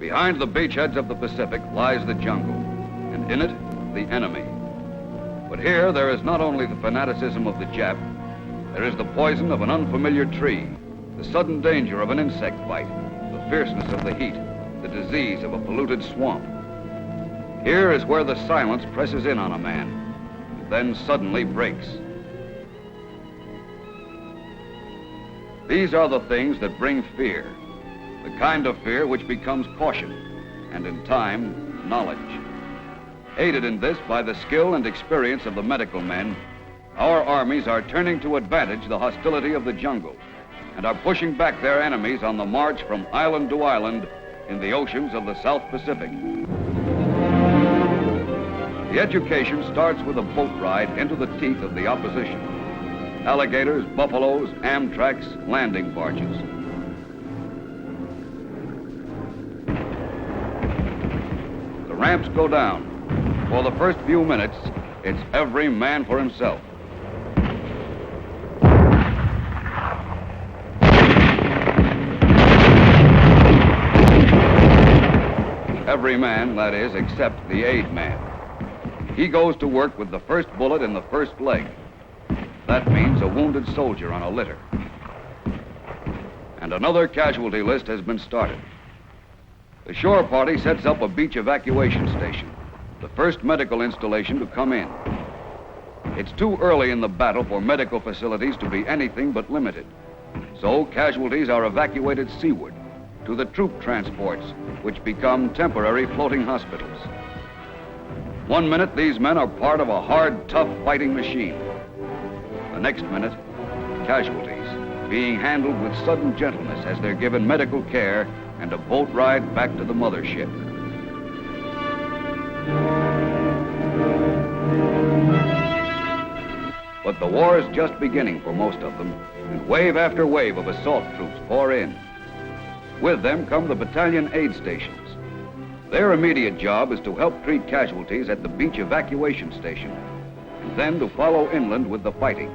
Behind the beachheads of the Pacific lies the jungle, and in it, the enemy. But here there is not only the fanaticism of the Jap, there is the poison of an unfamiliar tree, the sudden danger of an insect bite, the fierceness of the heat, the disease of a polluted swamp. Here is where the silence presses in on a man, and then suddenly breaks. These are the things that bring fear, the kind of fear which becomes caution, and in time, knowledge. Aided in this by the skill and experience of the medical men, our armies are turning to advantage the hostility of the jungle and are pushing back their enemies on the march from island to island in the oceans of the South Pacific. The education starts with a boat ride into the teeth of the opposition. Alligators, buffaloes, Amtraks, landing barges. The ramps go down. For the first few minutes, it's every man for himself. Every man, that is, except the aid man. He goes to work with the first bullet in the first leg. That means a wounded soldier on a litter. And another casualty list has been started. The shore party sets up a beach evacuation station, the first medical installation to come in. It's too early in the battle for medical facilities to be anything but limited. So casualties are evacuated seaward to the troop transports, which become temporary floating hospitals. One minute, these men are part of a hard, tough fighting machine. The next minute, casualties, being handled with sudden gentleness as they're given medical care and a boat ride back to the mothership. But the war is just beginning for most of them, and wave after wave of assault troops pour in. With them come the battalion aid stations. Their immediate job is to help treat casualties at the beach evacuation station, and then to follow inland with the fighting.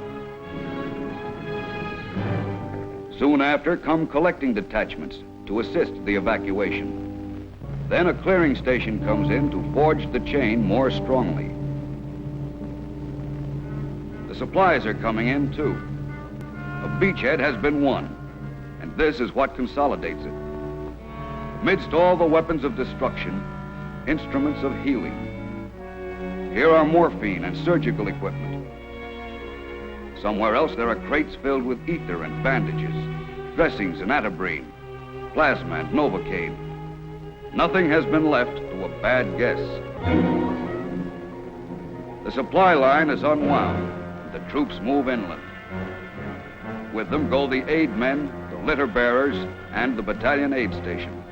Soon after come collecting detachments to assist the evacuation. Then a clearing station comes in to forge the chain more strongly. The supplies are coming in too. A beachhead has been won, and this is what consolidates it. Amidst all the weapons of destruction, instruments of healing. Here are morphine and surgical equipment. Somewhere else there are crates filled with ether and bandages, dressings and atabrine, plasma and Novocaine. Nothing has been left to a bad guess. The supply line is unwound. The troops move inland. With them go the aid men, the litter bearers, and the battalion aid station.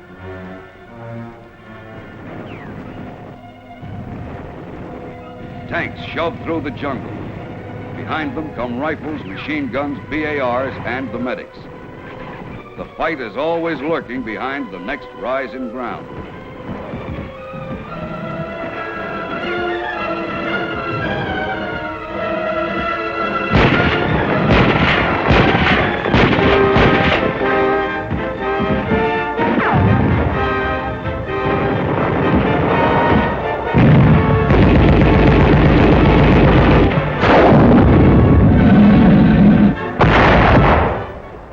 Tanks shove through the jungle. Behind them come rifles, machine guns, BARs, and the medics. The fight is always lurking behind the next rise in ground.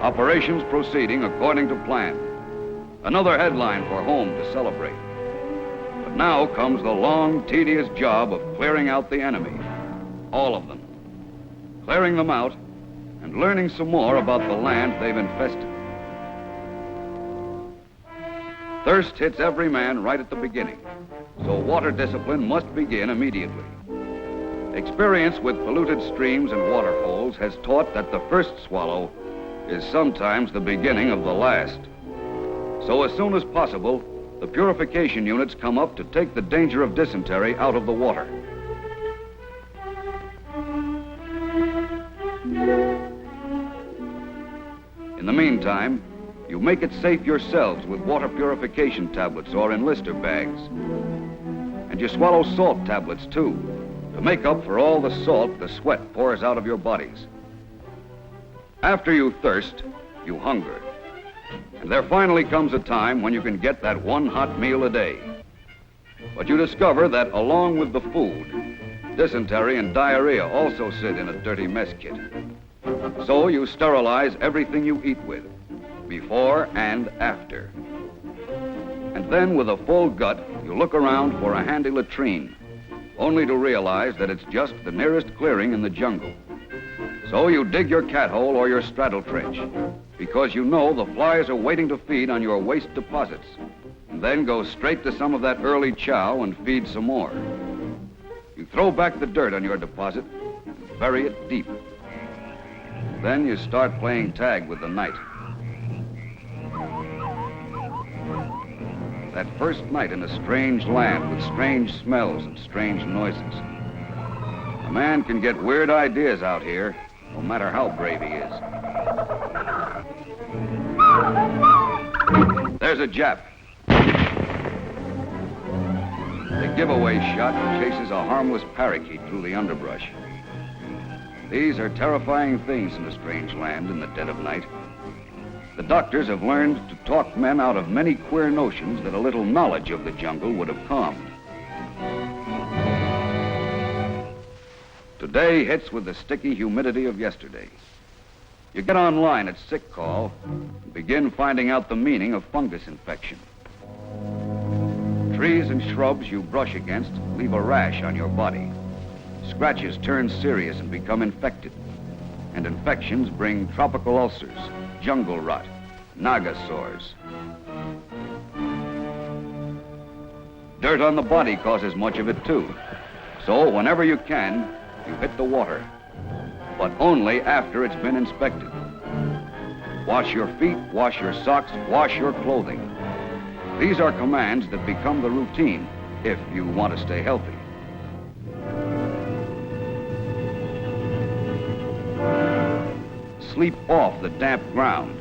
Operations proceeding according to plan. Another headline for home to celebrate. But now comes the long, tedious job of clearing out the enemy. All of them. Clearing them out and learning some more about the land they've infested. Thirst hits every man right at the beginning, so water discipline must begin immediately. Experience with polluted streams and water holes has taught that the first swallow is sometimes the beginning of the last. So as soon as possible, the purification units come up to take the danger of dysentery out of the water. In the meantime, you make it safe yourselves with water purification tablets or enlister bags. And you swallow salt tablets too, to make up for all the salt the sweat pours out of your bodies. After you thirst, you hunger. And there finally comes a time when you can get that one hot meal a day. But you discover that along with the food, dysentery and diarrhea also sit in a dirty mess kit. So you sterilize everything you eat with, before and after. And then with a full gut, you look around for a handy latrine, only to realize that it's just the nearest clearing in the jungle. So you dig your cat hole or your straddle trench, because you know the flies are waiting to feed on your waste deposits, and then go straight to some of that early chow and feed some more. You throw back the dirt on your deposit and bury it deep. Then you start playing tag with the night. That first night in a strange land with strange smells and strange noises. A man can get weird ideas out here, no matter how brave he is. There's a Jap. The giveaway shot chases a harmless parakeet through the underbrush. These are terrifying things in a strange land in the dead of night. The doctors have learned to talk men out of many queer notions that a little knowledge of the jungle would have calmed. Today hits with the sticky humidity of yesterday. You get online at Sick Call and begin finding out the meaning of fungus infection. Trees and shrubs you brush against leave a rash on your body. Scratches turn serious and become infected. And infections bring tropical ulcers, jungle rot, naga sores. Dirt on the body causes much of it too. So whenever you can, you hit the water. But only after it's been inspected. Wash your feet, wash your socks, wash your clothing. These are commands that become the routine if you want to stay healthy. Sleep off the damp ground.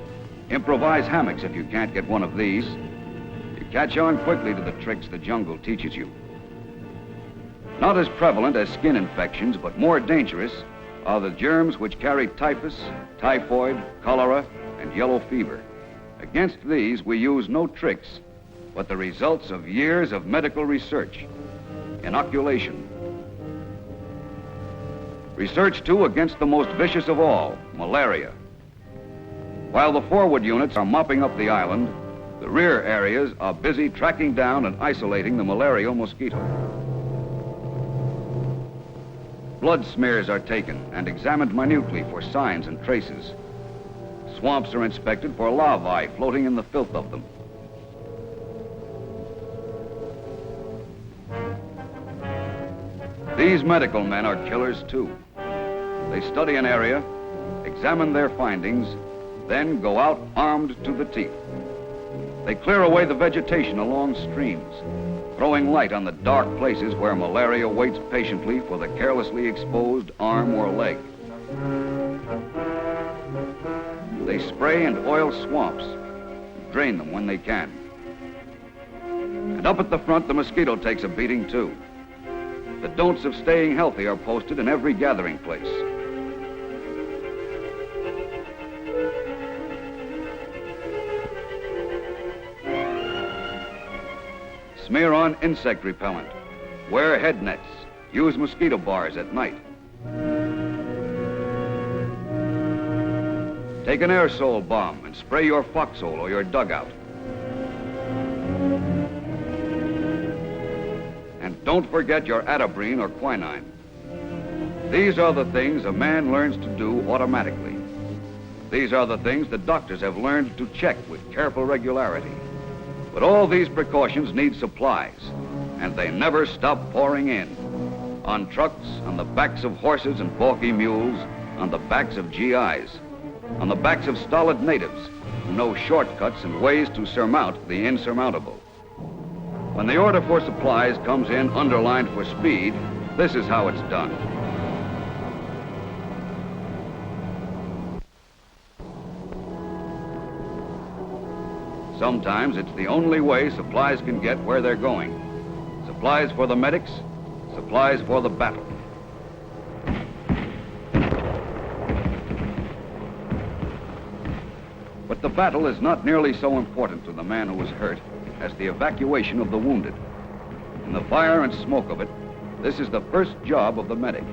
Improvise hammocks if you can't get one of these. You catch on quickly to the tricks the jungle teaches you. Not as prevalent as skin infections, but more dangerous are the germs which carry typhus, typhoid, cholera, and yellow fever. Against these, we use no tricks, but the results of years of medical research. Inoculation. Research, too, against the most vicious of all, malaria. While the forward units are mopping up the island, the rear areas are busy tracking down and isolating the malarial mosquito. Blood smears are taken and examined minutely for signs and traces. Swamps are inspected for larvae floating in the filth of them. These medical men are killers too. They study an area, examine their findings, then go out armed to the teeth. They clear away the vegetation along streams, throwing light on the dark places where malaria waits patiently for the carelessly exposed arm or leg. They spray and oil swamps, and drain them when they can. And up at the front, the mosquito takes a beating too. The don'ts of staying healthy are posted in every gathering place. Smear on insect repellent. Wear head nets. Use mosquito bars at night. Take an aerosol bomb and spray your foxhole or your dugout. And don't forget your atabrine or quinine. These are the things a man learns to do automatically. These are the things that doctors have learned to check with careful regularity. But all these precautions need supplies, and they never stop pouring in. On trucks, on the backs of horses and balky mules, on the backs of GIs, on the backs of stolid natives who know shortcuts and ways to surmount the insurmountable. When the order for supplies comes in underlined for speed, this is how it's done. Sometimes it's the only way supplies can get where they're going. Supplies for the medics, supplies for the battle. But But the battle is not nearly so important to the man who was hurt as the evacuation of the wounded. In the fire and smoke of it, this is the first job of the medic.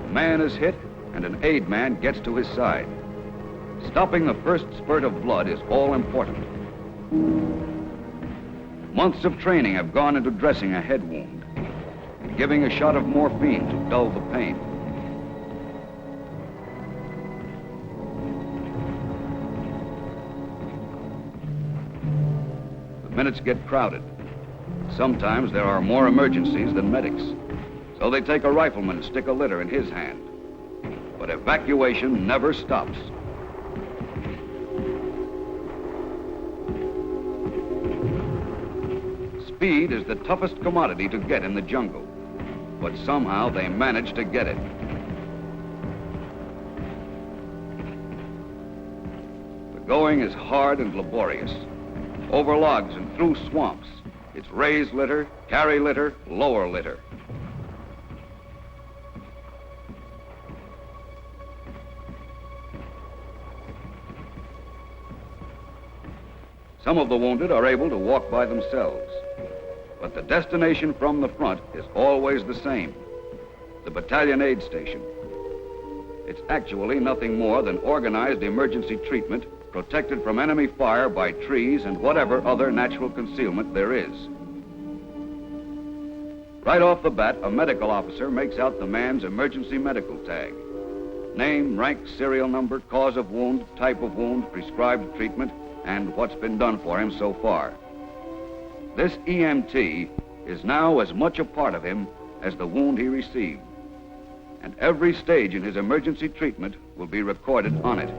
A man is hit and an aid man gets to his side. Stopping the first spurt of blood is all important. Months of training have gone into dressing a head wound and giving a shot of morphine to dull the pain. The minutes get crowded. Sometimes there are more emergencies than medics, so they take a rifleman and stick a litter in his hand. But evacuation never stops. Speed is the toughest commodity to get in the jungle, but somehow they manage to get it. The going is hard and laborious. Over logs and through swamps. It's raise litter, carry litter, lower litter. Some of the wounded are able to walk by themselves. But the destination from the front is always the same, the battalion aid station. It's actually nothing more than organized emergency treatment protected from enemy fire by trees and whatever other natural concealment there is. Right off the bat, a medical officer makes out the man's emergency medical tag. Name, rank, serial number, cause of wound, type of wound, prescribed treatment, and what's been done for him so far. This EMT is now as much a part of him as the wound he received, and every stage in his emergency treatment will be recorded on it.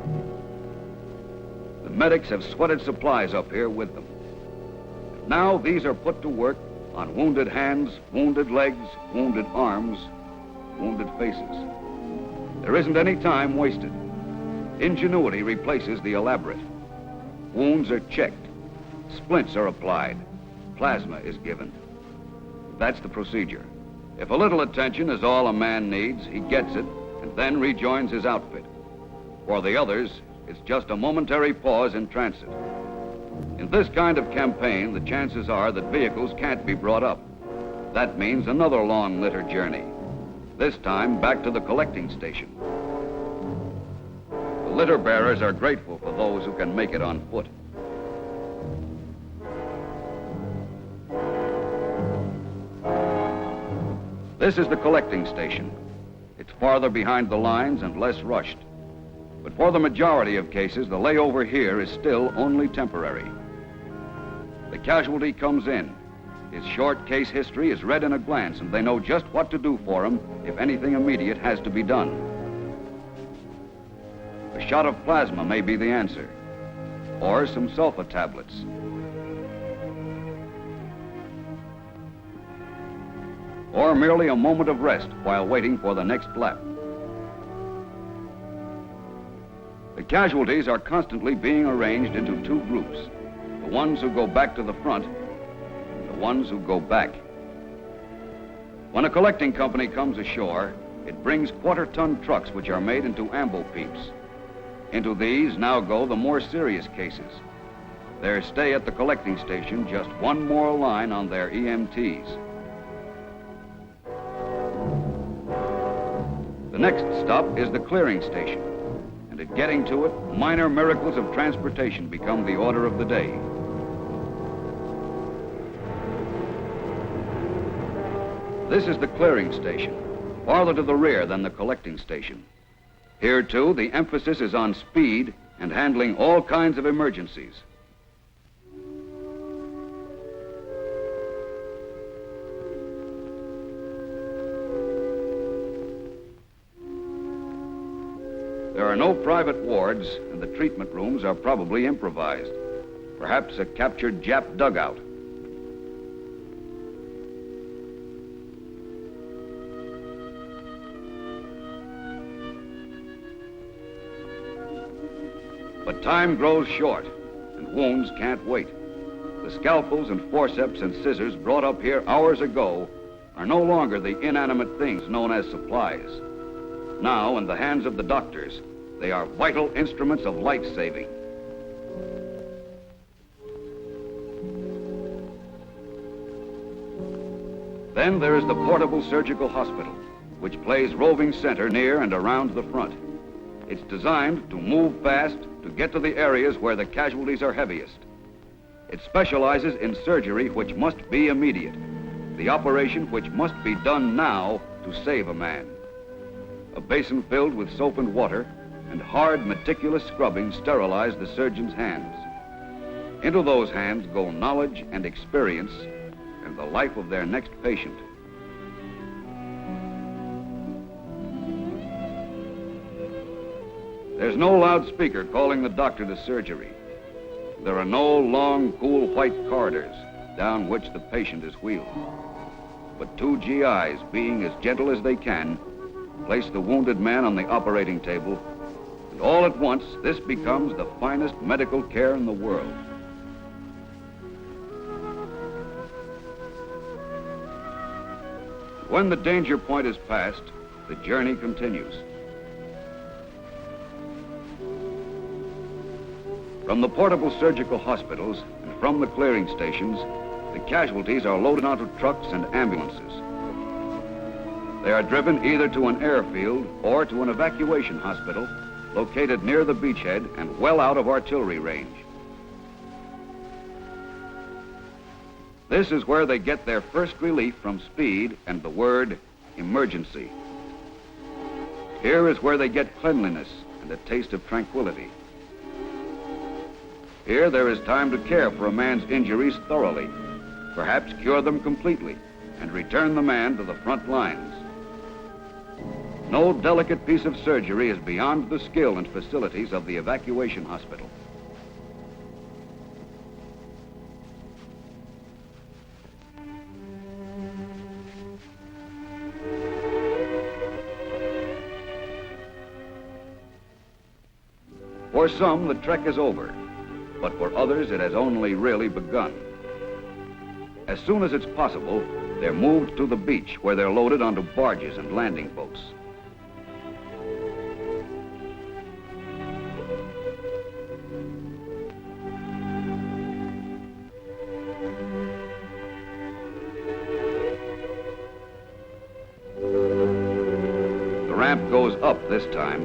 The medics have sweated supplies up here with them. Now these are put to work on wounded hands, wounded legs, wounded arms, wounded faces. There isn't any time wasted. Ingenuity replaces the elaborate. Wounds are checked, splints are applied, plasma is given. That's the procedure. If a little attention is all a man needs, he gets it and then rejoins his outfit. For the others, it's just a momentary pause in transit. In this kind of campaign, the chances are that vehicles can't be brought up. That means another long litter journey, this time back to the collecting station. The litter bearers are grateful for those who can make it on foot. This is the collecting station. It's farther behind the lines and less rushed. But for the majority of cases, the layover here is still only temporary. The casualty comes in. His short case history is read in a glance, and they know just what to do for him if anything immediate has to be done. A shot of plasma may be the answer, or some sulfa tablets. Or merely a moment of rest while waiting for the next lap. The casualties are constantly being arranged into two groups, the ones who go back to the front and the ones who go back. When a collecting company comes ashore, it brings quarter-ton trucks which are made into ambo peeps. Into these now go the more serious cases. Their stay at the collecting station just one more line on their EMTs. The next stop is the clearing station, and at getting to it, minor miracles of transportation become the order of the day. This is the clearing station, farther to the rear than the collecting station. Here, too, the emphasis is on speed and handling all kinds of emergencies. There are no private wards, and the treatment rooms are probably improvised. Perhaps a captured Jap dugout. But time grows short, and wounds can't wait. The scalpels and forceps and scissors brought up here hours ago are no longer the inanimate things known as supplies. Now, in the hands of the doctors, they are vital instruments of life-saving. Then there is the portable surgical hospital, which plays roving center near and around the front. It's designed to move fast to get to the areas where the casualties are heaviest. It specializes in surgery which must be immediate, the operation which must be done now to save a man. A basin filled with soap and water and hard, meticulous scrubbing sterilize the surgeon's hands. Into those hands go knowledge and experience and the life of their next patient. There's no loudspeaker calling the doctor to surgery. There are no long, cool white corridors down which the patient is wheeled. But two GIs, being as gentle as they can, place the wounded man on the operating table, and all at once, this becomes the finest medical care in the world. When the danger point is passed, the journey continues. From the portable surgical hospitals and from the clearing stations, the casualties are loaded onto trucks and ambulances. They are driven either to an airfield or to an evacuation hospital located near the beachhead and well out of artillery range. This is where they get their first relief from speed and the word emergency. Here is where they get cleanliness and a taste of tranquility. Here there is time to care for a man's injuries thoroughly, perhaps cure them completely, and return the man to the front lines. No delicate piece of surgery is beyond the skill and facilities of the evacuation hospital. For some, the trek is over, but for others, it has only really begun. As soon as it's possible, they're moved to the beach where they're loaded onto barges and landing boats. The ramp goes up this time,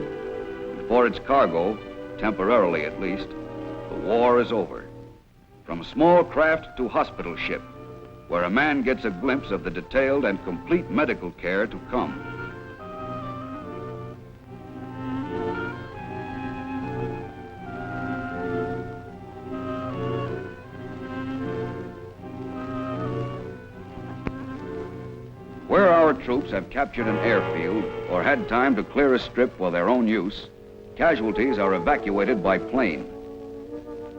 and for its cargo, temporarily at least, the war is over. From small craft to hospital ship, where a man gets a glimpse of the detailed and complete medical care to come. Where our troops have captured an airfield or had time to clear a strip for their own use, casualties are evacuated by plane.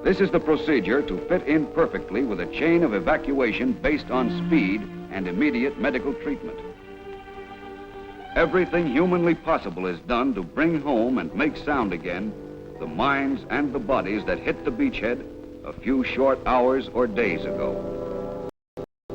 This is the procedure to fit in perfectly with a chain of evacuation based on speed and immediate medical treatment. Everything humanly possible is done to bring home and make sound again the minds and the bodies that hit the beachhead a few short hours or days ago.